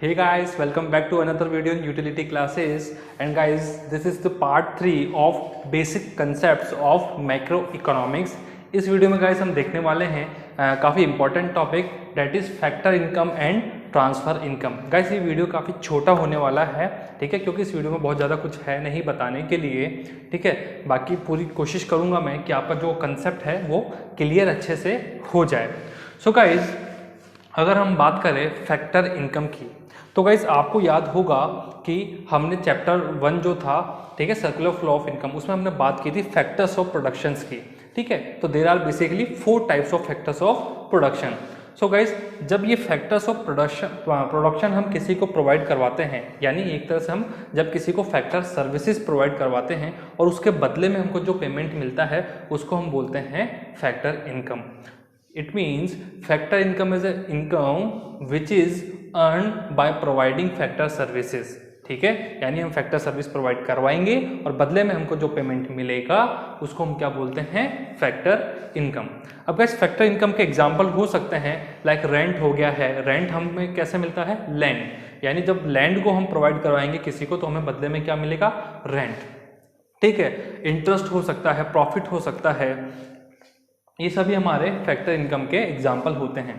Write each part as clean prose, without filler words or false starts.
Hey guys, welcome back to another video in utility classes. And guys, this is the part 3 of basic concepts of macroeconomics. इस video में guys हम देखने वाले हैं काफ़ी important topic that is factor income and transfer income. Guys ये video काफ़ी छोटा होने वाला है, ठीक है, क्योंकि इस वीडियो में बहुत ज़्यादा कुछ है नहीं बताने के लिए, ठीक है। बाकी पूरी कोशिश करूँगा मैं कि आपका जो कंसेप्ट है वो क्लियर अच्छे से हो जाए। सो गाइस, अगर हम बात करें फैक्टर इनकम की, तो गाइस आपको याद होगा कि हमने चैप्टर 1 जो था, ठीक है, सर्कुलर फ्लो ऑफ इनकम, उसमें हमने बात की थी फैक्टर्स ऑफ प्रोडक्शंस की, ठीक है। तो there are basically 4 types of factors of production. So guys, जब ये फैक्टर्स ऑफ प्रोडक्शन हम किसी को प्रोवाइड करवाते हैं, यानी एक तरह से हम जब किसी को फैक्टर सर्विसेज प्रोवाइड करवाते हैं और उसके बदले में हमको जो पेमेंट मिलता है उसको हम बोलते हैं factor income. It means factor income is an income which is earned by providing factor services, ठीक है। यानी हम फैक्टर सर्विस प्रोवाइड करवाएंगे और बदले में हमको जो पेमेंट मिलेगा उसको हम क्या बोलते हैं, फैक्टर इनकम। अब गाइस फैक्टर इनकम के एग्जांपल हो सकते हैं लाइक रेंट हो गया है। रेंट हमें कैसे मिलता है, लैंड, यानी जब लैंड को हम प्रोवाइड करवाएंगे किसी को तो हमें बदले में क्या मिलेगा, रेंट, ठीक है। इंटरेस्ट हो सकता है, प्रॉफिट हो सकता है, ये सभी हमारे फैक्टर इनकम के एग्जाम्पल होते हैं।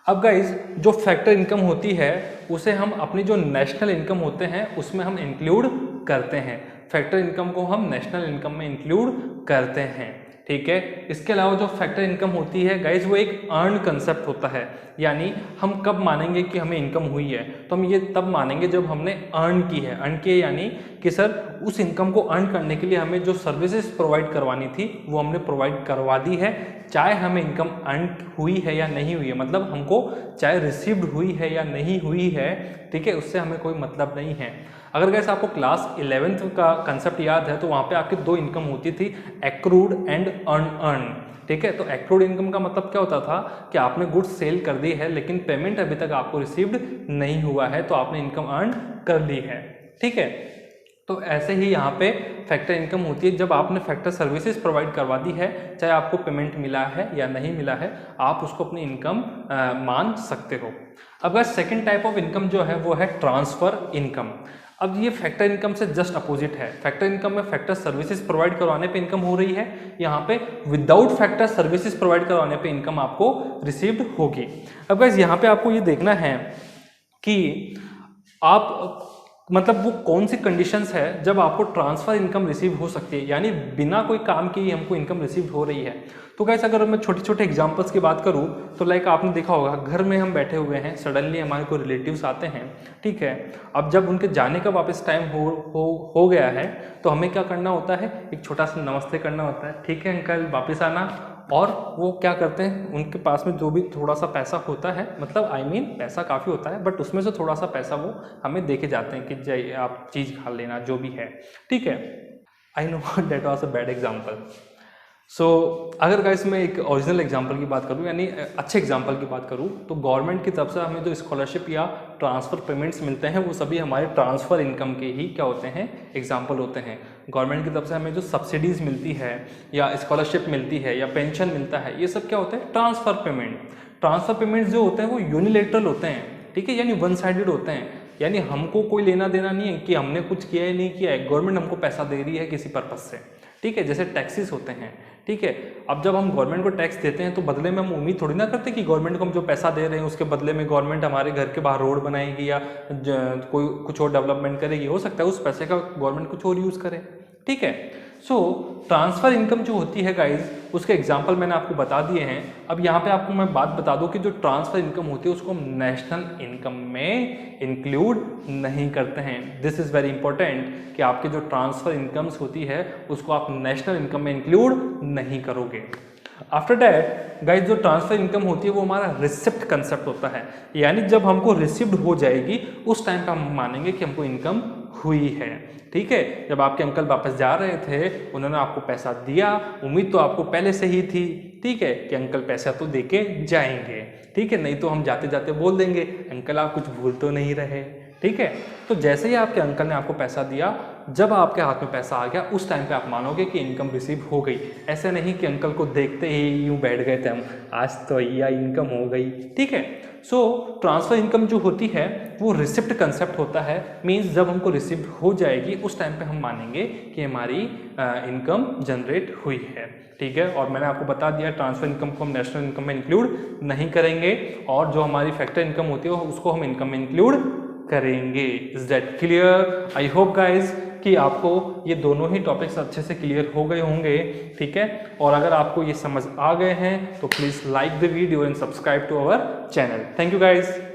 अब गाइज जो फैक्टर इनकम होती है उसे हम अपनी जो नेशनल इनकम होते हैं उसमें हम इंक्लूड करते हैं। फैक्टर इनकम को हम नेशनल इनकम में इंक्लूड करते हैं, ठीक है। इसके अलावा जो फैक्टर इनकम होती है गाइज वो एक अर्न कंसेप्ट होता है, यानी हम कब मानेंगे कि हमें इनकम हुई है, तो हम ये तब मानेंगे जब हमने अर्न की है। अर्न की है यानी कि सर उस इनकम को अर्न करने के लिए हमें जो सर्विसेज प्रोवाइड करवानी थी वो हमने प्रोवाइड करवा दी है, चाहे हमें इनकम अर्न हुई है या नहीं हुई है, मतलब हमको चाहे रिसीव्ड हुई है या नहीं हुई है, ठीक है, उससे हमें कोई मतलब नहीं है। अगर गैस आपको क्लास 11th का कंसेप्ट याद है तो वहाँ पे आपकी 2 इनकम होती थी, एक्रूड एंड अर्न, ठीक है। तो एक्रूड इनकम का मतलब क्या होता था कि आपने गुड्स सेल कर दी है लेकिन पेमेंट अभी तक आपको रिसीव्ड नहीं हुआ है, तो आपने इनकम अर्न कर ली है, ठीक है। तो ऐसे ही यहाँ पे फैक्टर इनकम होती है जब आपने फैक्टर सर्विसेज प्रोवाइड करवा दी है, चाहे आपको पेमेंट मिला है या नहीं मिला है, आप उसको अपनी इनकम मान सकते हो। अब अगर सेकंड टाइप ऑफ इनकम जो है वो है ट्रांसफर इनकम। अब ये फैक्टर इनकम से जस्ट अपोजिट है। फैक्टर इनकम में फैक्टर सर्विसेज प्रोवाइड करवाने पे इनकम हो रही है, यहाँ पे विदाउट फैक्टर सर्विसेज प्रोवाइड करवाने पे इनकम आपको रिसीव्ड होगी। अब गाइस यहाँ पे आपको ये देखना है कि आप मतलब वो कौन सी कंडीशंस है जब आपको ट्रांसफर इनकम रिसीव हो सकती है, यानी बिना कोई काम के ही हमको इनकम रिसीव हो रही है। तो गाइस अगर मैं छोटे छोटे एग्जांपल्स की बात करूं तो लाइक आपने देखा होगा घर में हम बैठे हुए हैं, सडनली हमारे कोई रिलेटिव्स आते हैं, ठीक है। अब जब उनके जाने का वापस टाइम हो गया है तो हमें क्या करना होता है, एक छोटा सा नमस्ते करना होता है, ठीक है अंकल वापस आना। और वो क्या करते हैं, उनके पास में जो भी थोड़ा सा पैसा होता है, मतलब पैसा काफ़ी होता है बट उसमें से थोड़ा सा पैसा वो हमें देके जाते हैं कि जाइए आप चीज़ खा लेना जो भी है, ठीक है। I know that was a bad example. So अगर गाइस मैं एक ओरिजिनल एग्जांपल की बात करूं, यानी अच्छे एग्जांपल की बात करूं, तो गवर्नमेंट की तरफ से हमें जो स्कॉलरशिप या ट्रांसफ़र पेमेंट्स मिलते हैं वो सभी हमारे ट्रांसफ़र इनकम के ही क्या होते हैं, एग्जांपल होते हैं। गवर्नमेंट की तरफ से हमें जो सब्सिडीज़ मिलती है या स्कॉलरशिप मिलती है या पेंशन मिलता है, ये सब क्या होते हैं, ट्रांसफ़र पेमेंट। ट्रांसफ़र पेमेंट्स जो होते हैं वो यूनिलेटरल होते हैं, ठीक है, यानी वन साइडेड होते हैं, यानी हमको कोई लेना देना नहीं है कि हमने कुछ किया है नहीं किया है, गवर्नमेंट हमको पैसा दे रही है किसी पर्पज़ से, ठीक है। जैसे टैक्सेस होते हैं, ठीक है। अब जब हम गवर्नमेंट को टैक्स देते हैं तो बदले में हम उम्मीद थोड़ी ना करते कि गवर्नमेंट को हम जो पैसा दे रहे हैं उसके बदले में गवर्नमेंट हमारे घर के बाहर रोड बनाएगी या कोई कुछ और डेवलपमेंट करेगी। हो सकता है उस पैसे का गवर्नमेंट कुछ और यूज़ करे, ठीक है। सो ट्रांसफ़र इनकम जो होती है गाइज, उसके एग्जाम्पल मैंने आपको बता दिए हैं। अब यहाँ पे आपको मैं बात बता दूँ कि जो ट्रांसफ़र इनकम होती है उसको हम नेशनल इनकम में इंक्लूड नहीं करते हैं। दिस इज़ वेरी इंपॉर्टेंट कि आपकी जो ट्रांसफ़र इनकम्स होती है उसको आप नेशनल इनकम में इंक्लूड नहीं करोगे। आफ्टर डैट गाइज जो ट्रांसफर इनकम होती है वो हमारा रिसिप्ट कंसेप्ट होता है, यानी जब हमको रिसिप्ट हो जाएगी उस टाइम पे हम मानेंगे कि हमको इनकम हुई है, ठीक है। जब आपके अंकल वापस जा रहे थे, उन्होंने आपको पैसा दिया, उम्मीद तो आपको पहले से ही थी, ठीक है, कि अंकल पैसा तो दे के जाएंगे, ठीक है, नहीं तो हम जाते जाते बोल देंगे अंकल आप कुछ भूल तो नहीं रहे, ठीक है। तो जैसे ही आपके अंकल ने आपको पैसा दिया, जब आपके हाथ में पैसा आ गया उस टाइम पे आप मानोगे कि इनकम रिसीव हो गई। ऐसे नहीं कि अंकल को देखते ही यूं बैठ गए थे हम, आज तो या इनकम हो गई, ठीक है। सो ट्रांसफ़र इनकम जो होती है वो रिसिप्ट कंसेप्ट होता है, मीन्स जब हमको रिसिप्ट हो जाएगी उस टाइम पे हम मानेंगे कि हमारी इनकम जनरेट हुई है, ठीक है। और मैंने आपको बता दिया ट्रांसफ़र इनकम को हम नेशनल इनकम में इंक्लूड नहीं करेंगे और जो हमारी फैक्टर इनकम होती है उसको हम इनकम में इंक्लूड करेंगे। Is that clear? I hope guys कि आपको ये दोनों ही टॉपिक्स अच्छे से क्लियर हो गए होंगे, ठीक है। और अगर आपको ये समझ आ गए हैं तो please like the video and subscribe to our channel. Thank you guys.